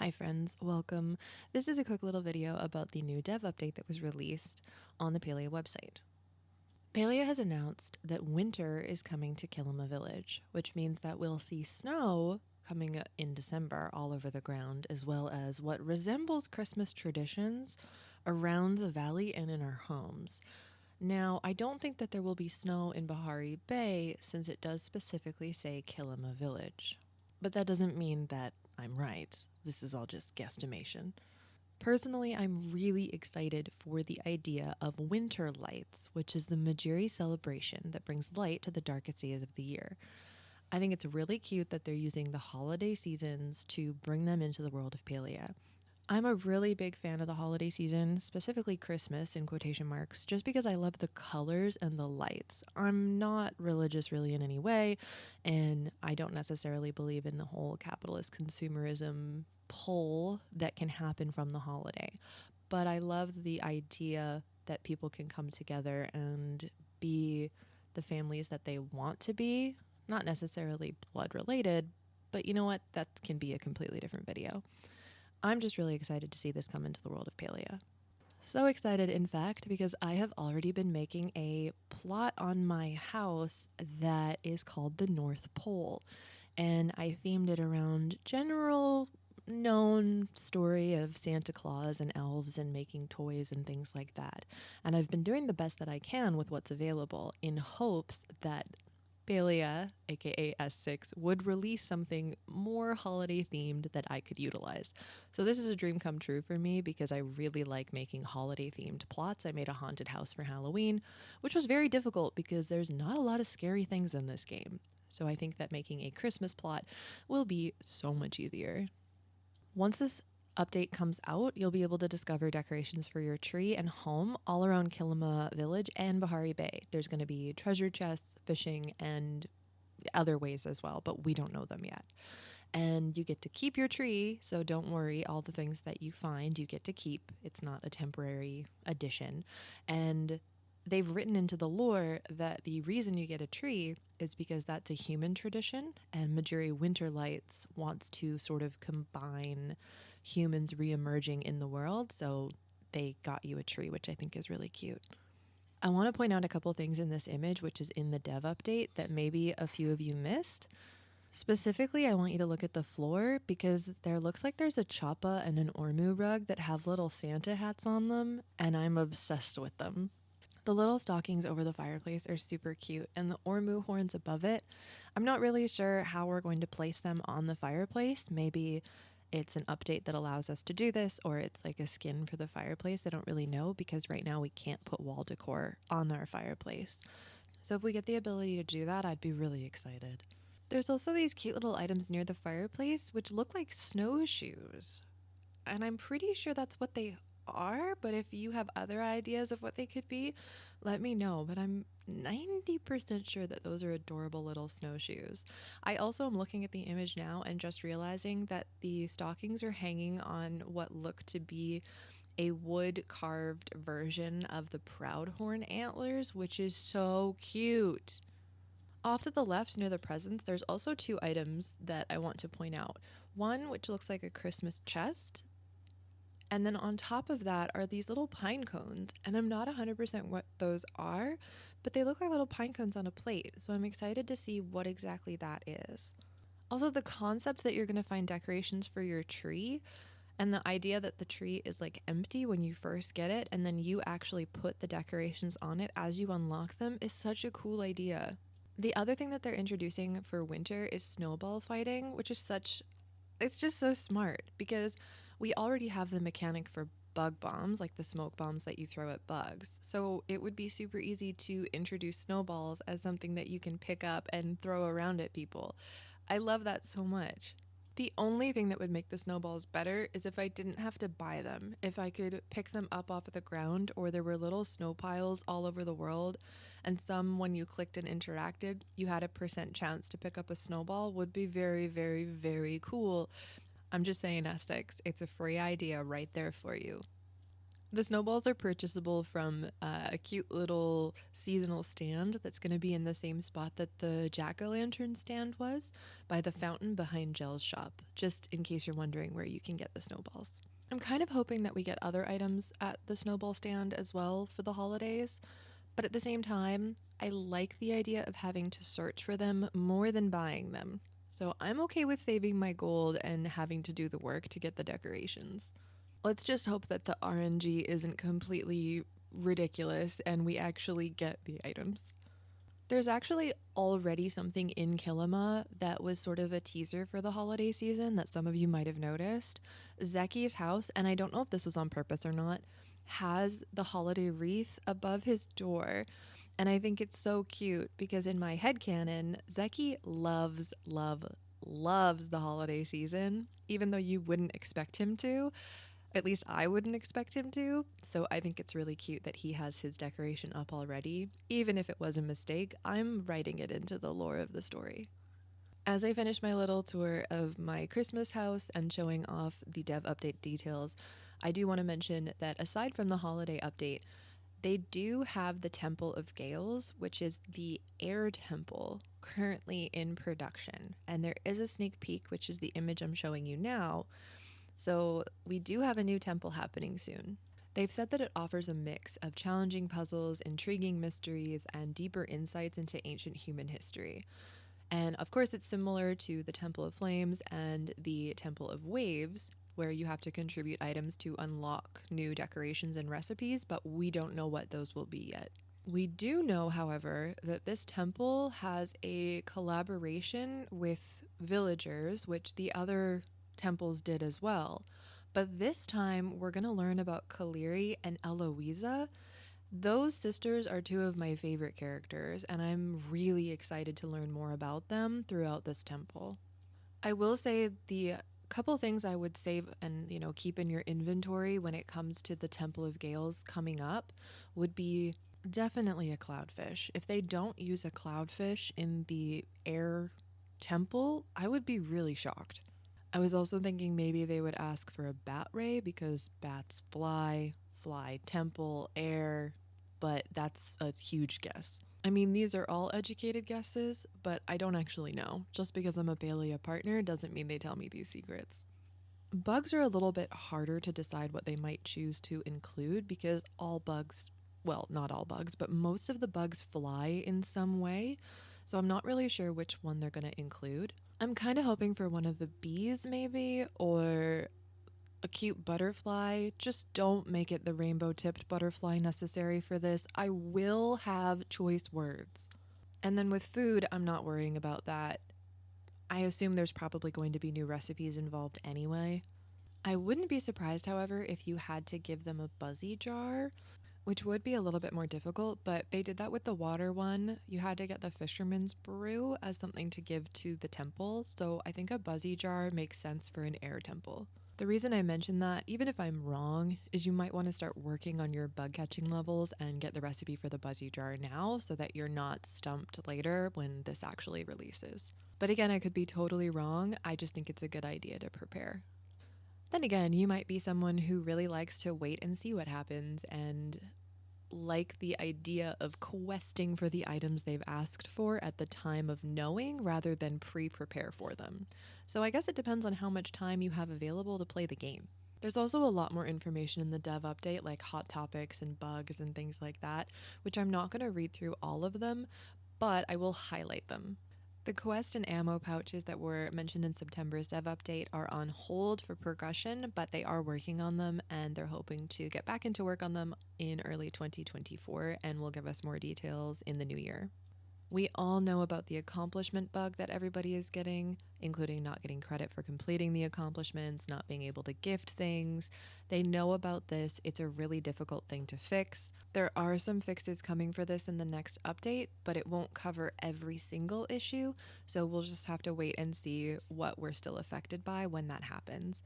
Hi friends, welcome. This is a quick little video about the new dev update that was released on the Palia website. Palia has announced that winter is coming to Kilima Village, which means that we'll see snow coming in December all over the ground, as well as what resembles Christmas traditions around the valley and in our homes. Now, I don't think that there will be snow in Bahari Bay since it does specifically say Kilima Village. But that doesn't mean that I'm right. This is all just guesstimation. Personally, I'm really excited for the idea of winter lights, which is the Majiri celebration that brings light to the darkest days of the year. I think it's really cute that they're using the holiday seasons to bring them into the world of Palia. I'm a really big fan of the holiday season, specifically Christmas in quotation marks, just because I love the colors and the lights. I'm not religious really in any way, and I don't necessarily believe in the whole capitalist consumerism pull that can happen from the holiday. But I love the idea that people can come together and be the families that they want to be, not necessarily blood related, but you know what? That can be a completely different video. I'm just really excited to see this come into the world of Palia. So excited, in fact, because I have already been making a plot on my house that is called the North Pole. And I themed it around general known story of Santa Claus and elves and making toys and things like that. And I've been doing the best that I can with what's available in hopes that Palia, aka S6, would release something more holiday themed that I could utilize. So this is a dream come true for me because I really like making holiday themed plots. I made a haunted house for Halloween, which was very difficult because there's not a lot of scary things in this game. So I think that making a Christmas plot will be so much easier. Once this update comes out, you'll be able to discover decorations for your tree and home all around Kilima Village and Bahari Bay. There's going to be treasure chests, fishing, and other ways as well, but we don't know them yet. And you get to keep your tree, so don't worry, all the things that you find you get to keep. It's not a temporary addition. And they've written into the lore that the reason you get a tree is because that's a human tradition, and Majiri Winter Lights wants to sort of combine humans re-emerging in the world, so they got you a tree, which I think is really cute. I want to point out a couple things in this image, which is in the dev update, that maybe a few of you missed. Specifically, I want you to look at the floor because there looks like there's a chappa and an ormu rug that have little Santa hats on them, and I'm obsessed with them. The little stockings over the fireplace are super cute, and the ormu horns above it, I'm not really sure how we're going to place them on the fireplace. Maybe it's an update that allows us to do this, or it's like a skin for the fireplace. I don't really know because right now we can't put wall decor on our fireplace. So if we get the ability to do that, I'd be really excited. There's also these cute little items near the fireplace which look like snowshoes. And I'm pretty sure that's what they are, but if you have other ideas of what they could be, let me know. But I'm 90% sure that those are adorable little snowshoes. I also am looking at the image now and just realizing that the stockings are hanging on what look to be a wood carved version of the Proudhorn antlers, which is so cute. Off to the left near the presents, there's also two items that I want to point out. One which looks like a Christmas chest, and then on top of that are these little pine cones, and I'm not 100% what those are, but they look like little pine cones on a plate, so I'm excited to see what exactly that is. Also, the concept that you're going to find decorations for your tree, and the idea that the tree is like empty when you first get it, and then you actually put the decorations on it as you unlock them is such a cool idea. The other thing that they're introducing for winter is snowball fighting, which is it's just so smart because we already have the mechanic for bug bombs, like the smoke bombs that you throw at bugs. So it would be super easy to introduce snowballs as something that you can pick up and throw around at people. I love that so much. The only thing that would make the snowballs better is if I didn't have to buy them. If I could pick them up off of the ground, or there were little snow piles all over the world, and some, when you clicked and interacted, you had a % chance to pick up a snowball, would be very, very, very cool. I'm just saying, S6, it's a free idea right there for you. The snowballs are purchasable from a cute little seasonal stand that's going to be in the same spot that the jack-o'-lantern stand was, by the fountain behind Jel's shop, just in case you're wondering where you can get the snowballs. I'm kind of hoping that we get other items at the snowball stand as well for the holidays, but at the same time, I like the idea of having to search for them more than buying them. So I'm okay with saving my gold and having to do the work to get the decorations. Let's just hope that the RNG isn't completely ridiculous and we actually get the items. There's actually already something in Kilima that was sort of a teaser for the holiday season that some of you might have noticed. Zeki's house, and I don't know if this was on purpose or not, has the holiday wreath above his door. And I think it's so cute because in my headcanon, Zeki loves the holiday season, even though you wouldn't expect him to. At least I wouldn't expect him to. So I think it's really cute that he has his decoration up already. Even if it was a mistake, I'm writing it into the lore of the story. As I finish my little tour of my Christmas house and showing off the dev update details, I do want to mention that aside from the holiday update, they do have the Temple of Gales, which is the air temple currently in production. And there is a sneak peek, which is the image I'm showing you now. So we do have a new temple happening soon. They've said that it offers a mix of challenging puzzles, intriguing mysteries, and deeper insights into ancient human history. And of course, it's similar to the Temple of Flames and the Temple of Waves, where you have to contribute items to unlock new decorations and recipes, but we don't know what those will be yet. We do know, however, that this temple has a collaboration with villagers, which the other temples did as well. But this time, we're going to learn about Kaleri and Eloisa. Those sisters are two of my favorite characters, and I'm really excited to learn more about them throughout this temple. I will say the couple things I would save and keep in your inventory when it comes to the Temple of Gales coming up would be definitely a cloudfish. If they don't use a cloudfish in the air temple, I would be really shocked. I was also thinking maybe they would ask for a bat ray because bats fly, temple, air, but that's a huge guess. I mean, these are all educated guesses, but I don't actually know. Just because I'm a Palia partner doesn't mean they tell me these secrets. Bugs are a little bit harder to decide what they might choose to include because all bugs, well, not all bugs, but most of the bugs fly in some way. So I'm not really sure which one they're going to include. I'm kind of hoping for one of the bees, maybe, or a cute butterfly. Just don't make it the rainbow tipped butterfly necessary for this. I will have choice words. And then with food, I'm not worrying about that. I assume there's probably going to be new recipes involved anyway. I wouldn't be surprised, however, if you had to give them a buzzy jar, which would be a little bit more difficult, but they did that with the water one. You had to get the fisherman's brew as something to give to the temple, so I think a buzzy jar makes sense for an air temple. The reason I mention that, even if I'm wrong, is you might want to start working on your bug catching levels and get the recipe for the buzzy jar now so that you're not stumped later when this actually releases. But again, I could be totally wrong. I just think it's a good idea to prepare. Then again, you might be someone who really likes to wait and see what happens and like the idea of questing for the items they've asked for at the time of knowing rather than pre-prepare for them. So I guess it depends on how much time you have available to play the game. There's also a lot more information in the dev update, like hot topics and bugs and things like that, which I'm not going to read through all of them, but I will highlight them. The quest and ammo pouches that were mentioned in September's dev update are on hold for progression, but they are working on them and they're hoping to get back into work on them in early 2024 and will give us more details in the new year. We all know about the accomplishment bug that everybody is getting, including not getting credit for completing the accomplishments, not being able to gift things. They know about this. It's a really difficult thing to fix. There are some fixes coming for this in the next update, but it won't cover every single issue, so we'll just have to wait and see what we're still affected by when that happens.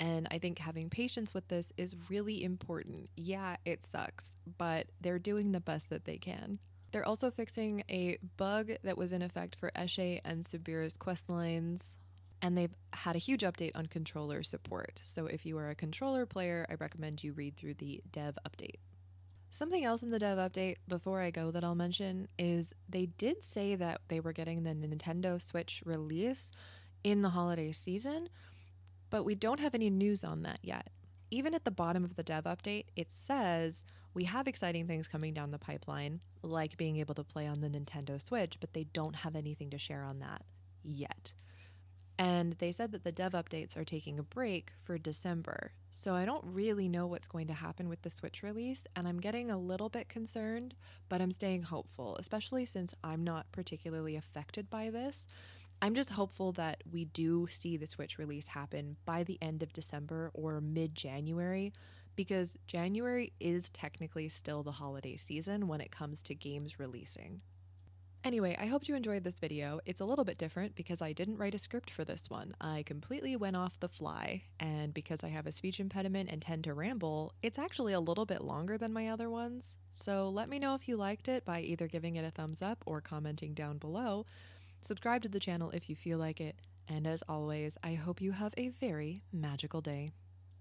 And I think having patience with this is really important. Yeah, it sucks, but they're doing the best that they can. They're also fixing a bug that was in effect for Eshe and Sabira's quest lines. And they've had a huge update on controller support. So if you are a controller player, I recommend you read through the dev update. Something else in the dev update before I go that I'll mention is they did say that they were getting the Nintendo Switch release in the holiday season, but we don't have any news on that yet. Even at the bottom of the dev update, it says we have exciting things coming down the pipeline, like being able to play on the Nintendo Switch, but they don't have anything to share on that yet. And they said that the dev updates are taking a break for December. So I don't really know what's going to happen with the Switch release, and I'm getting a little bit concerned, but I'm staying hopeful, especially since I'm not particularly affected by this. I'm just hopeful that we do see the Switch release happen by the end of December or mid-January, because January is technically still the holiday season when it comes to games releasing. Anyway, I hope you enjoyed this video. It's a little bit different because I didn't write a script for this one. I completely went off the fly, and because I have a speech impediment and tend to ramble, it's actually a little bit longer than my other ones. So let me know if you liked it by either giving it a thumbs up or commenting down below. Subscribe to the channel if you feel like it, and as always, I hope you have a very magical day.